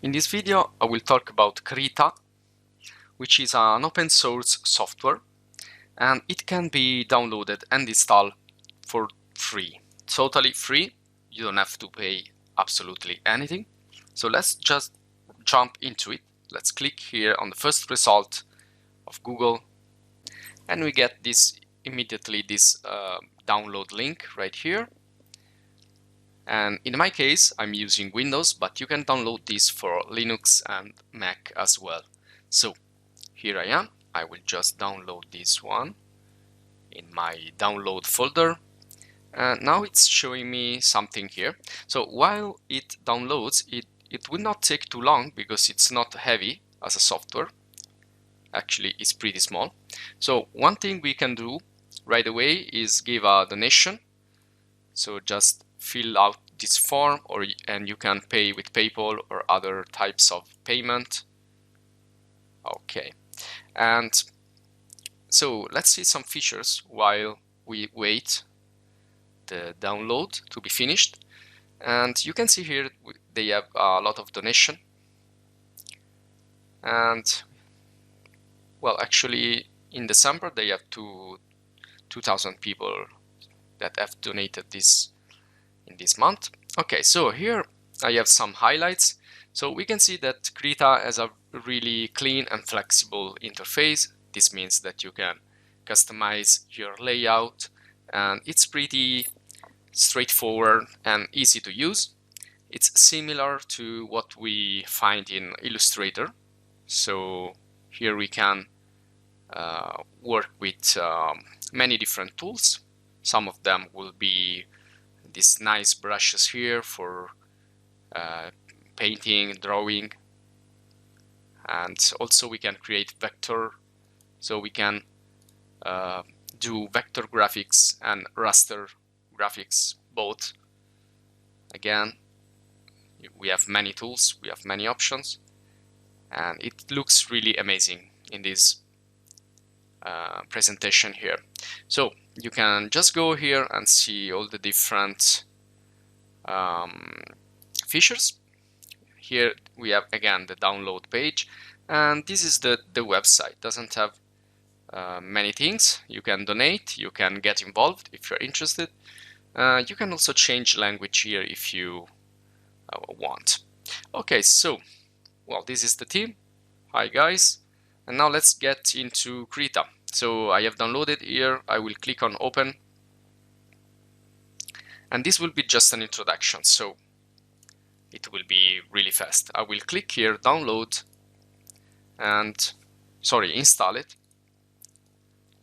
In this video I will talk about Krita, which is an open source software, and it can be downloaded and installed for free. Totally free, you don't have to pay absolutely anything. So let's just jump into it. Let's click here on the first result of Google, and we get this immediately this download link right here. And in my case, I'm using Windows, but you can download this for Linux and Mac as well. So here I am. I will just download this one in my download folder. And now it's showing me something here. So while it downloads, it will not take too long because it's not heavy as a software. Actually, it's pretty small. So one thing we can do right away is give a donation. So just fill out this form, and you can pay with PayPal or other types of payment. Okay, and so let's see some features while we wait the download to be finished. And you can see here they have a lot of donation, and well, actually in December they have 2,000 people that have donated this in this month. Okay, so here I have some highlights. So we can see that Krita has a really clean and flexible interface. This means that you can customize your layout, and it's pretty straightforward and easy to use. It's similar to what we find in Illustrator. So here we can work with many different tools. Some of them will be these nice brushes here for painting, drawing, and also we can create vector. So we can do vector graphics and raster graphics both. Again, we have many tools, we have many options, and it looks really amazing in this presentation here. So you can just go here and see all the different features. Here we have again the download page, and this is the website. Doesn't have many things. You can donate, you can get involved if you're interested. You can also change language here if you want. Okay, so well, this is the team. Hi guys, and now let's get into Krita. So I have downloaded here. I will click on open, and this will be just an introduction, so it will be really fast. I will click here, download, and install it.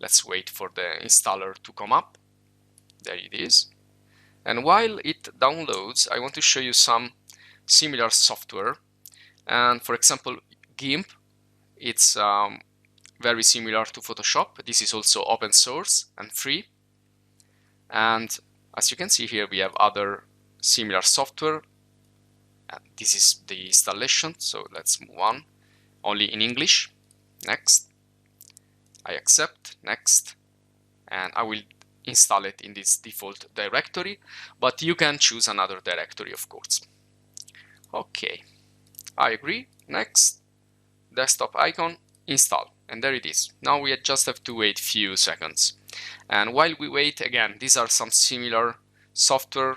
Let's wait for the installer to come up. There it is. And while it downloads, I want to show you some similar software. And for example, GIMP, it's very similar to Photoshop. This is also open source and free. And as you can see here, we have other similar software. And this is the installation, so let's move on. Only in English. Next. I accept. Next. And I will install it in this default directory, but you can choose another directory, of course. Okay. I agree. Next. Desktop icon. Install. And there it is. Now we just have to wait few seconds. And while we wait, again, these are some similar software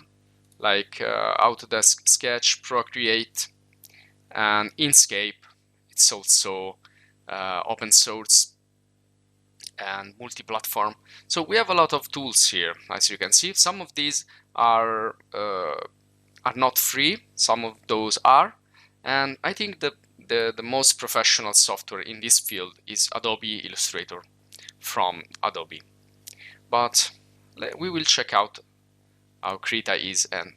like Autodesk Sketch, Procreate, and Inkscape. It's also open source and multi-platform. So we have a lot of tools here, as you can see. Some of these are not free, some of those are, and I think the most professional software in this field is Adobe Illustrator from Adobe. But we will check out how Krita is and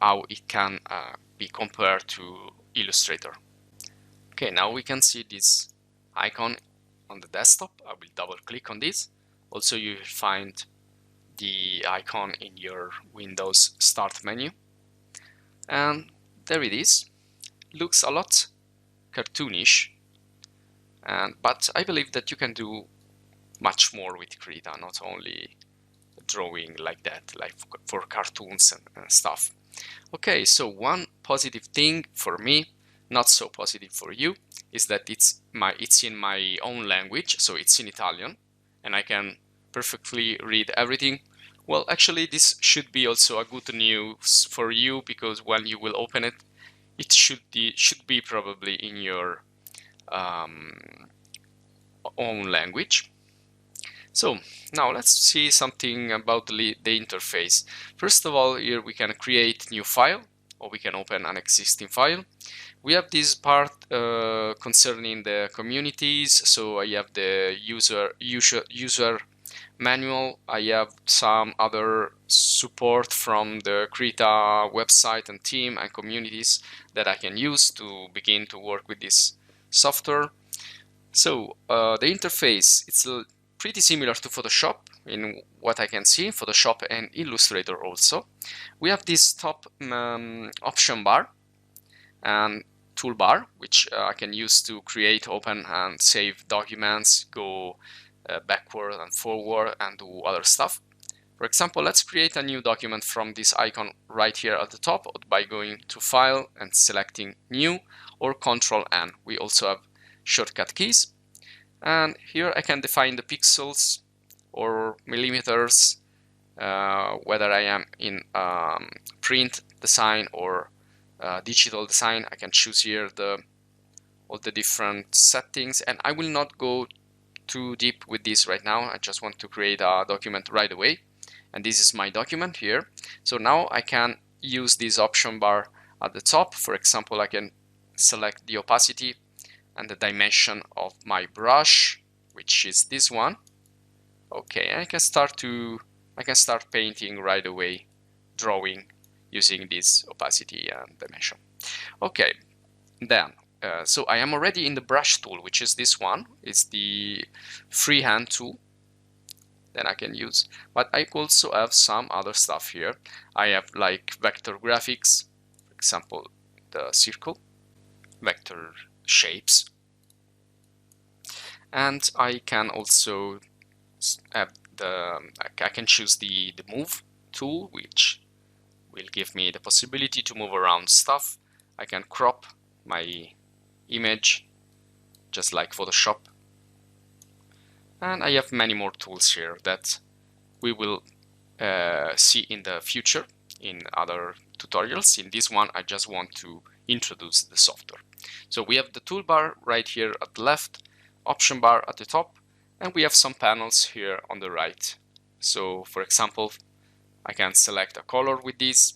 how it can be compared to Illustrator. Okay, now we can see this icon on the desktop. I will double click on this. Also, you will find the icon in your Windows Start menu. And there it is. Looks a lot cartoonish, but I believe that you can do much more with Krita, not only drawing like that, like for cartoons and stuff. Okay, so one positive thing for me, not so positive for you, is that it's in my own language, so it's in Italian, and I can perfectly read everything. Well, actually, this should be also a good news for you, because when you will open it, it should be probably in your own language. So now let's see something about the interface. First of all, here we can create new file, or we can open an existing file. We have this part concerning the communities. So I have the user manual. I have some other support from the Krita website and team and communities that I can use to begin to work with this software. So the interface, it's pretty similar to Photoshop in what I can see, Photoshop and Illustrator also. We have this top option bar and toolbar, which I can use to create, open and save documents, go backward and forward and do other stuff. For example, let's create a new document from this icon right here at the top by going to File and selecting New, or Ctrl-N. We also have shortcut keys. And here I can define the pixels or millimeters, whether I am in print design or digital design. I can choose here all the different settings, and I will not go too deep with this right now. I just want to create a document right away, and this is my document here. So now I can use this option bar at the top. For example, I can select the opacity and the dimension of my brush, which is this one. Okay, I can start painting right away, drawing using this opacity and dimension. Okay, then so I am already in the brush tool, which is this one. It's the freehand tool that I can use, but I also have some other stuff here. I have like vector graphics, for example, the circle, vector shapes, and I can also have I can choose the move tool, which will give me the possibility to move around stuff. I can crop my image just like Photoshop, and I have many more tools here that we will see in the future in other tutorials. In this one, I just want to introduce the software. So we have the toolbar right here at the left, option bar at the top, and we have some panels here on the right. So for example, I can select a color with this.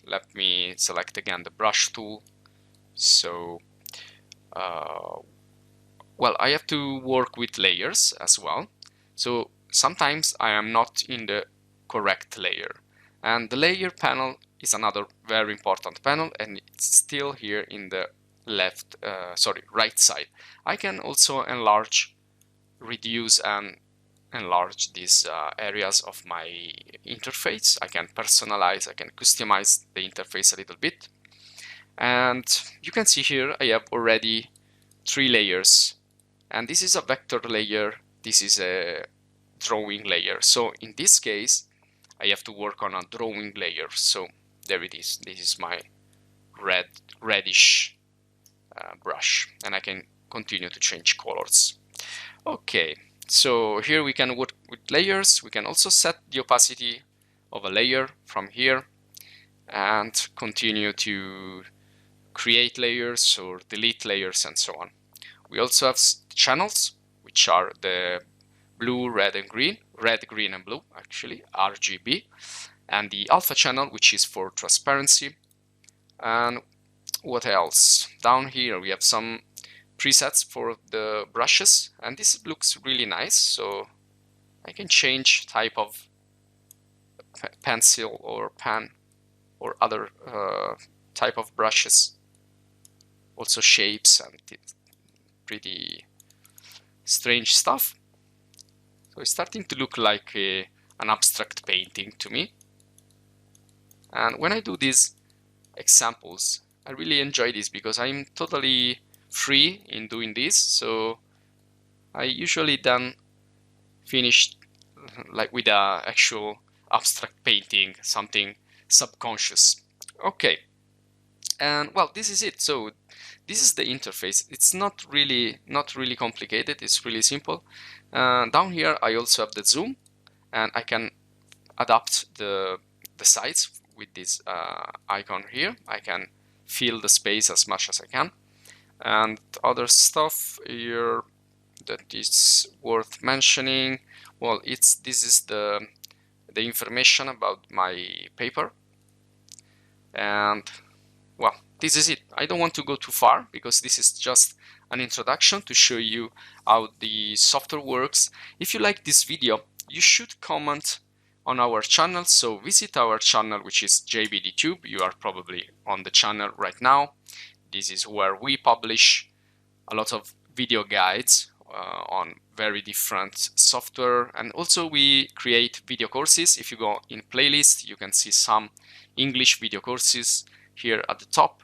Let me select again the brush tool. So well, I have to work with layers as well. So sometimes I am not in the correct layer, and the layer panel is another very important panel, and it's still here in the right side. I can also reduce and enlarge these areas of my interface. I can personalize, I can customize the interface a little bit. And you can see here I have already 3 layers, and this is a vector layer, this is a drawing layer. So in this case I have to work on a drawing layer. So there it is. This is my reddish brush, and I can continue to change colors. Okay, so here we can work with layers. We can also set the opacity of a layer from here and continue to create layers or delete layers and so on. We also have channels, which are the blue, red and green, red, green and blue, actually, RGB, and the alpha channel, which is for transparency. And what else? Down here we have some presets for the brushes, and this looks really nice. So I can change type of pencil or pen or other type of brushes, also shapes and pretty strange stuff. So it's starting to look like an abstract painting to me. And when I do these examples, I really enjoy this because I'm totally free in doing this. So I usually then finish like with a actual abstract painting, something subconscious, Okay, and well, this is it. So this is the interface. It's not really complicated. It's really simple. Down here I also have the zoom, and I can adapt the size with this icon here. I can fill the space as much as I can, and other stuff here that is worth mentioning. Well, this is the information about my paper, and well, this is it. I don't want to go too far because this is just an introduction to show you how the software works. If you like this video, you should comment on our channel. So visit our channel, which is JBDTube. You are probably on the channel right now. This is where we publish a lot of video guides on very different software, and also we create video courses. If you go in playlist, you can see some English video courses here at the top,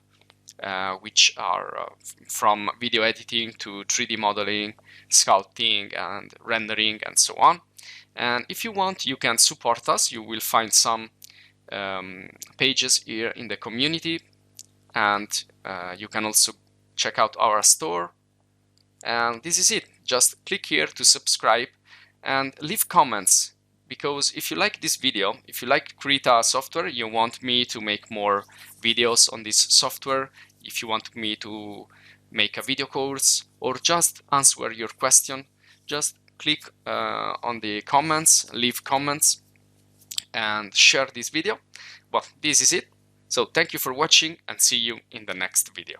which are from video editing to 3D modeling, sculpting and rendering and so on. And if you want, you can support us. You will find some pages here in the community, and you can also check out our store. And this is it. Just click here to subscribe and leave comments, because if you like this video, if you like Krita software, you want me to make more videos on this software, if you want me to make a video course or just answer your question, just click on the comments, leave comments and share this video. Well, this is it. So thank you for watching and see you in the next video.